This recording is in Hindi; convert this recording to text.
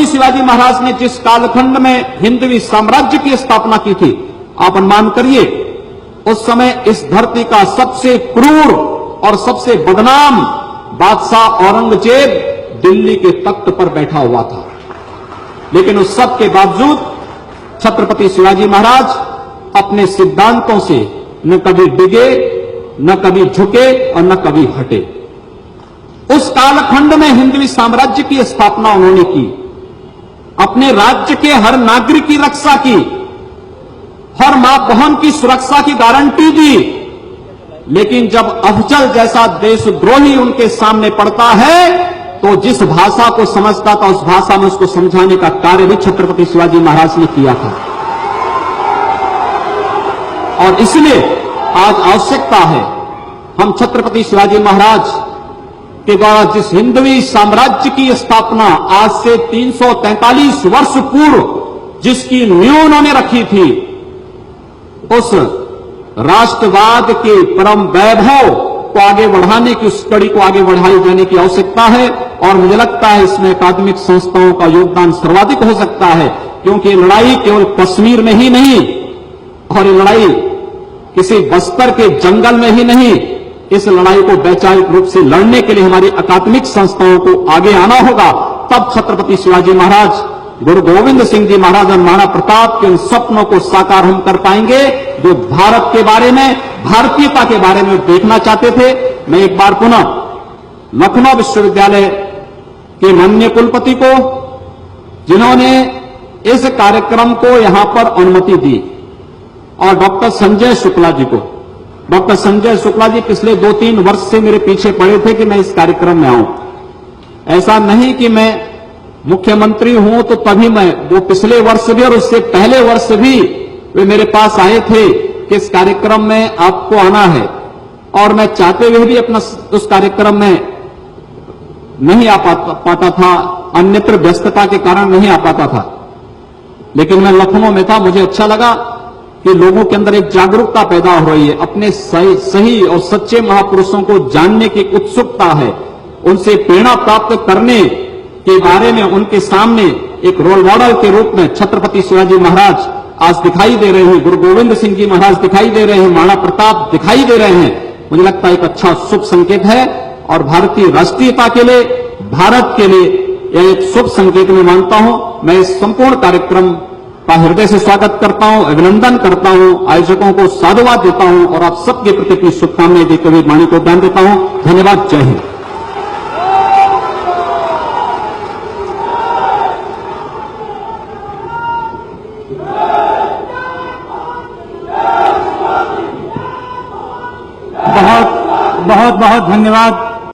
छत्रपति शिवाजी महाराज ने जिस कालखंड में हिंदवी साम्राज्य की स्थापना की थी, आप अनुमान करिए उस समय इस धरती का सबसे क्रूर और सबसे बदनाम बादशाह औरंगजेब दिल्ली के तख्त पर बैठा हुआ था। लेकिन उस सब के बावजूद छत्रपति शिवाजी महाराज अपने सिद्धांतों से न कभी डिगे, न कभी झुके और न कभी हटे। उस कालखंड में हिंदवी साम्राज्य की स्थापना उन्होंने की, अपने राज्य के हर नागरिक की रक्षा की, हर मां बहन की सुरक्षा की गारंटी दी। लेकिन जब अफजल जैसा देशद्रोही उनके सामने पड़ता है तो जिस भाषा को समझता था उस भाषा में उसको समझाने का कार्य भी छत्रपति शिवाजी महाराज ने किया था। और इसलिए आज आवश्यकता है हम छत्रपति शिवाजी महाराज के द्वारा जिस हिंदवी साम्राज्य की स्थापना आज से 343 वर्ष पूर्व जिसकी नींव उन्होंने रखी थी, उस राष्ट्रवाद के परम वैभव को आगे बढ़ाने की, उस कड़ी को आगे बढ़ाई जाने की आवश्यकता है। और मुझे लगता है इसमें अकादमिक संस्थाओं का योगदान सर्वाधिक हो सकता है, क्योंकि ये लड़ाई केवल कश्मीर में ही नहीं और ये लड़ाई किसी बस्तर के जंगल में ही नहीं, इस लड़ाई को वैचारिक रूप से लड़ने के लिए हमारी अकादमिक संस्थाओं को आगे आना होगा। तब छत्रपति शिवाजी महाराज, गुरु गोविंद सिंह जी महाराज और महाराणा प्रताप के उन सपनों को साकार हम कर पाएंगे जो भारत के बारे में, भारतीयता के बारे में देखना चाहते थे। मैं एक बार पुनः लखनऊ विश्वविद्यालय के माननीय कुलपति को, जिन्होंने इस कार्यक्रम को यहां पर अनुमति दी, और डॉक्टर संजय शुक्ला जी को, डॉक्टर संजय शुक्ला जी पिछले 2-3 वर्ष से मेरे पीछे पड़े थे कि मैं इस कार्यक्रम में आऊं। ऐसा नहीं कि मैं मुख्यमंत्री हूं तो तभी मैं, वो पिछले वर्ष भी और उससे पहले वर्ष भी वे मेरे पास आए थे कि इस कार्यक्रम में आपको आना है, और मैं चाहते हुए भी अपना उस कार्यक्रम में नहीं आ पाता था, अन्यत्र व्यस्तता के कारण नहीं आ पाता था। लेकिन मैं लखनऊ में था, मुझे अच्छा लगा कि लोगों के अंदर एक जागरूकता पैदा हो रही है, अपने सही और सच्चे महापुरुषों को जानने की उत्सुकता है, उनसे प्रेरणा प्राप्त करने के बारे में उनके सामने एक रोल मॉडल के रूप में छत्रपति शिवाजी महाराज आज दिखाई दे रहे हैं, गुरु गोविंद सिंह जी महाराज दिखाई दे रहे हैं, महाराणा प्रताप दिखाई दे रहे हैं। मुझे लगता है एक अच्छा शुभ संकेत है और भारतीय राष्ट्रीयता के लिए, भारत के लिए यह एक शुभ संकेत मैं मानता हूं। मैं इस संपूर्ण कार्यक्रम का हृदय से स्वागत करता हूं, अभिनंदन करता हूं, आयोजकों को साधुवाद देता हूं और आप सबके प्रति अपनी शुभकामनाएं देते हुए वाणी को दान देता हूं। धन्यवाद। जय हिंद। बहुत बहुत धन्यवाद।